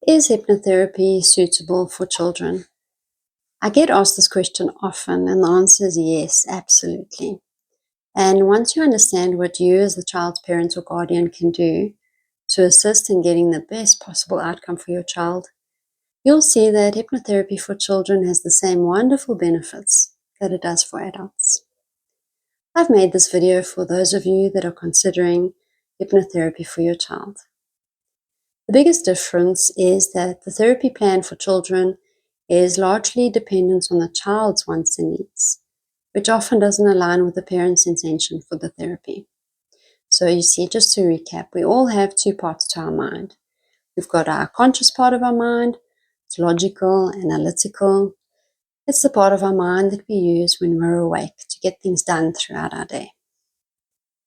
Is hypnotherapy suitable for children? I get asked this question often, and the answer is yes, absolutely. And once you understand what you as the child's parent or guardian can do to assist in getting the best possible outcome for your child, you'll see that hypnotherapy for children has the same wonderful benefits that it does for adults. I've made this video for those of you that are considering hypnotherapy for your child. The biggest difference is that the therapy plan for children is largely dependent on the child's wants and needs, which often doesn't align with the parent's intention for the therapy. So you see, just to recap, we all have two parts to our mind. We've got our conscious part of our mind. It's logical, analytical. It's the part of our mind that we use when we're awake to get things done throughout our day.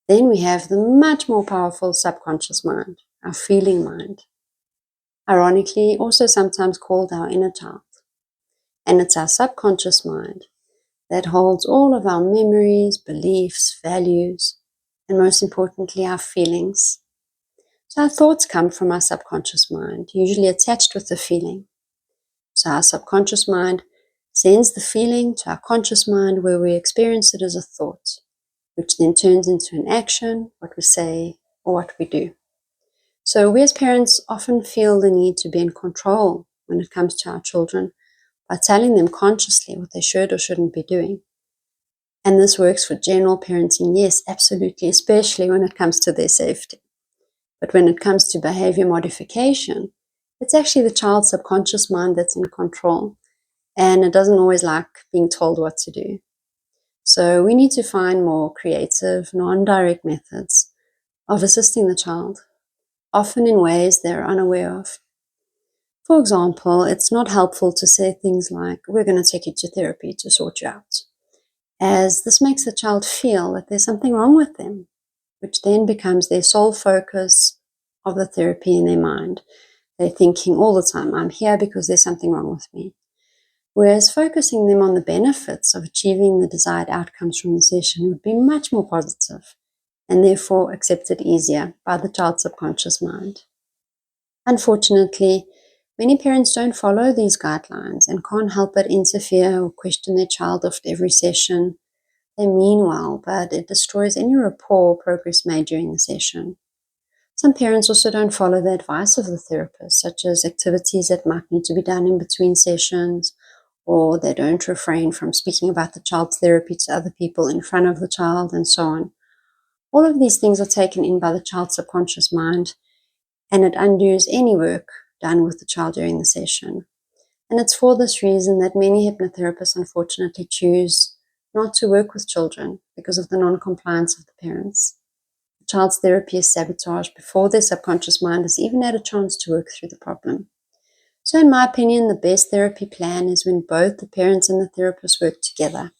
Then we have the much more powerful subconscious mind, our feeling mind. Ironically, also sometimes called our inner child. And it's our subconscious mind that holds all of our memories, beliefs, values, and most importantly, our feelings. So our thoughts come from our subconscious mind, usually attached with the feeling. So our subconscious mind sends the feeling to our conscious mind where we experience it as a thought, which then turns into an action, what we say, or what we do. So we as parents often feel the need to be in control when it comes to our children by telling them consciously what they should or shouldn't be doing. And this works for general parenting, yes, absolutely, especially when it comes to their safety. But when it comes to behavior modification, it's actually the child's subconscious mind that's in control, and it doesn't always like being told what to do. So we need to find more creative, non-direct methods of assisting the child, often in ways they're unaware of. For example, it's not helpful to say things like, we're going to take you to therapy to sort you out, as this makes the child feel that there's something wrong with them, which then becomes their sole focus of the therapy in their mind. They're thinking all the time, I'm here because there's something wrong with me. Whereas focusing them on the benefits of achieving the desired outcomes from the session would be much more positive and therefore accepted easier by the child's subconscious mind. Unfortunately, many parents don't follow these guidelines and can't help but interfere or question their child after every session. They mean well, but it destroys any rapport or progress made during the session. Some parents also don't follow the advice of the therapist, such as activities that might need to be done in between sessions, or they don't refrain from speaking about the child's therapy to other people in front of the child, and so on. All of these things are taken in by the child's subconscious mind, and it undoes any work done with the child during the session. And it's for this reason that many hypnotherapists unfortunately choose not to work with children because of the non-compliance of the parents. The child's therapy is sabotaged before their subconscious mind has even had a chance to work through the problem. So in my opinion, the best therapy plan is when both the parents and the therapist work together.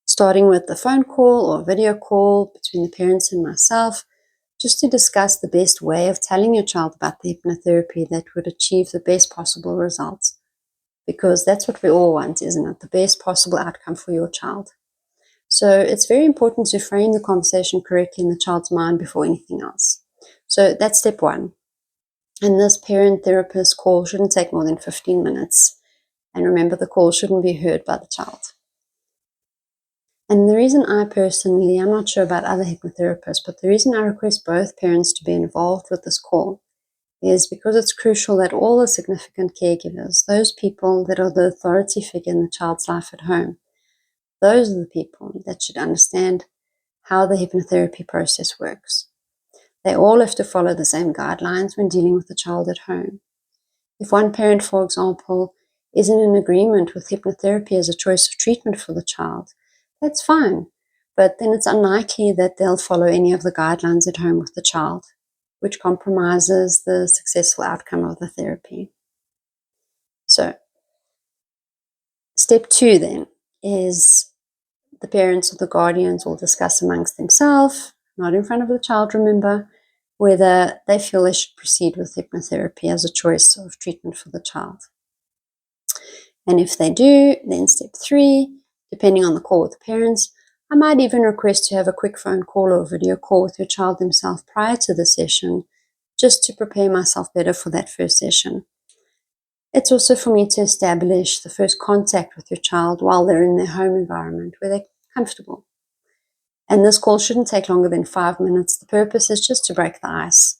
Starting with a phone call or a video call between the parents and myself, just to discuss the best way of telling your child about the hypnotherapy that would achieve the best possible results. Because that's what we all want, isn't it? The best possible outcome for your child. So it's very important to frame the conversation correctly in the child's mind before anything else. So that's step one. And this parent-therapist call shouldn't take more than 15 minutes. And remember, the call shouldn't be heard by the child. And the reason I personally, I'm not sure about other hypnotherapists, but the reason I request both parents to be involved with this call is because it's crucial that all the significant caregivers, those people that are the authority figure in the child's life at home, those are the people that should understand how the hypnotherapy process works. They all have to follow the same guidelines when dealing with the child at home. If one parent, for example, isn't in agreement with hypnotherapy as a choice of treatment for the child, that's fine, but then it's unlikely that they'll follow any of the guidelines at home with the child, which compromises the successful outcome of the therapy. So, step 2 then is the parents or the guardians will discuss amongst themselves, not in front of the child, remember, whether they feel they should proceed with hypnotherapy as a choice of treatment for the child. And if they do, then step 3, depending on the call with the parents, I might even request to have a quick phone call or video call with your child themselves prior to the session just to prepare myself better for that first session. It's also for me to establish the first contact with your child while they're in their home environment where they're comfortable. And this call shouldn't take longer than 5 minutes. The purpose is just to break the ice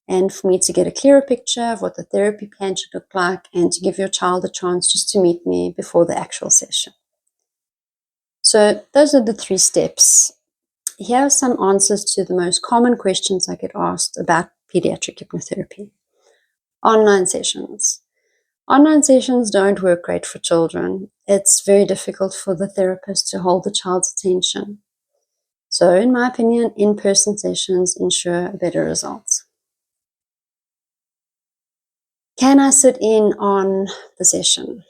and for me to get a clearer picture of what the therapy plan should look like and to give your child a chance just to meet me before the actual session. So those are the 3 steps. Here are some answers to the most common questions I get asked about pediatric hypnotherapy. Online sessions. Online sessions don't work great for children. It's very difficult for the therapist to hold the child's attention. So, in my opinion, in-person sessions ensure better results. Can I sit in on the session?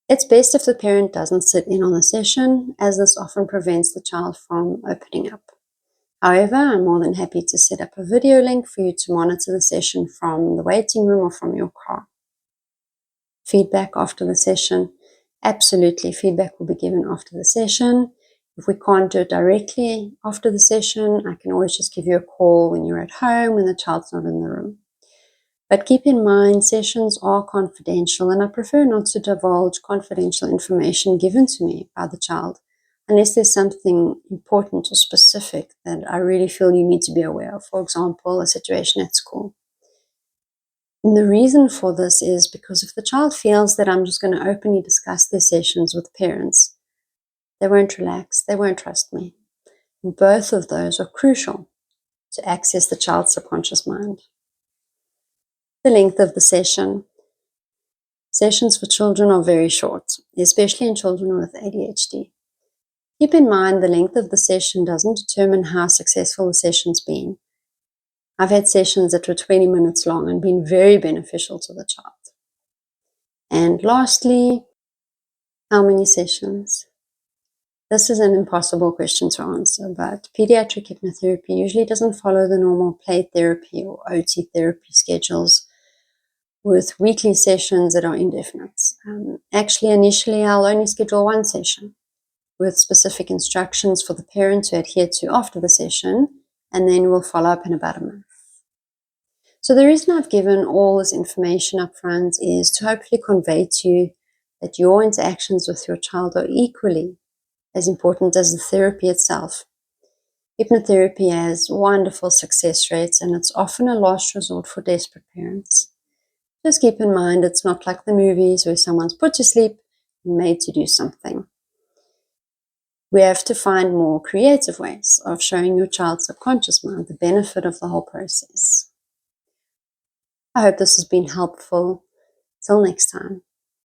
It's best if the parent doesn't sit in on the session, as this often prevents the child from opening up. However, I'm more than happy to set up a video link for you to monitor the session from the waiting room or from your car. Feedback after the session. Absolutely, feedback will be given after the session. If we can't do it directly after the session, I can always just give you a call when you're at home, when the child's not in the room. But keep in mind, sessions are confidential, and I prefer not to divulge confidential information given to me by the child unless there's something important or specific that I really feel you need to be aware of. For example, a situation at school. And the reason for this is because if the child feels that I'm just going to openly discuss their sessions with parents, they won't relax, they won't trust me. And both of those are crucial to access the child's subconscious mind. The length of the session. Sessions for children are very short, especially in children with ADHD. Keep in mind the length of the session doesn't determine how successful the session's been. I've had sessions that were 20 minutes long and been very beneficial to the child. And lastly, how many sessions? This is an impossible question to answer, but pediatric hypnotherapy usually doesn't follow the normal play therapy or OT therapy schedules with weekly sessions that are indefinite. Actually, initially, I'll only schedule 1 session with specific instructions for the parent to adhere to after the session, and then we'll follow up in about a month. So the reason I've given all this information up front is to hopefully convey to you that your interactions with your child are equally as important as the therapy itself. Hypnotherapy has wonderful success rates, and it's often a last resort for desperate parents. Just keep in mind, it's not like the movies where someone's put to sleep and made to do something. We have to find more creative ways of showing your child's subconscious mind the benefit of the whole process. I hope this has been helpful. Till next time.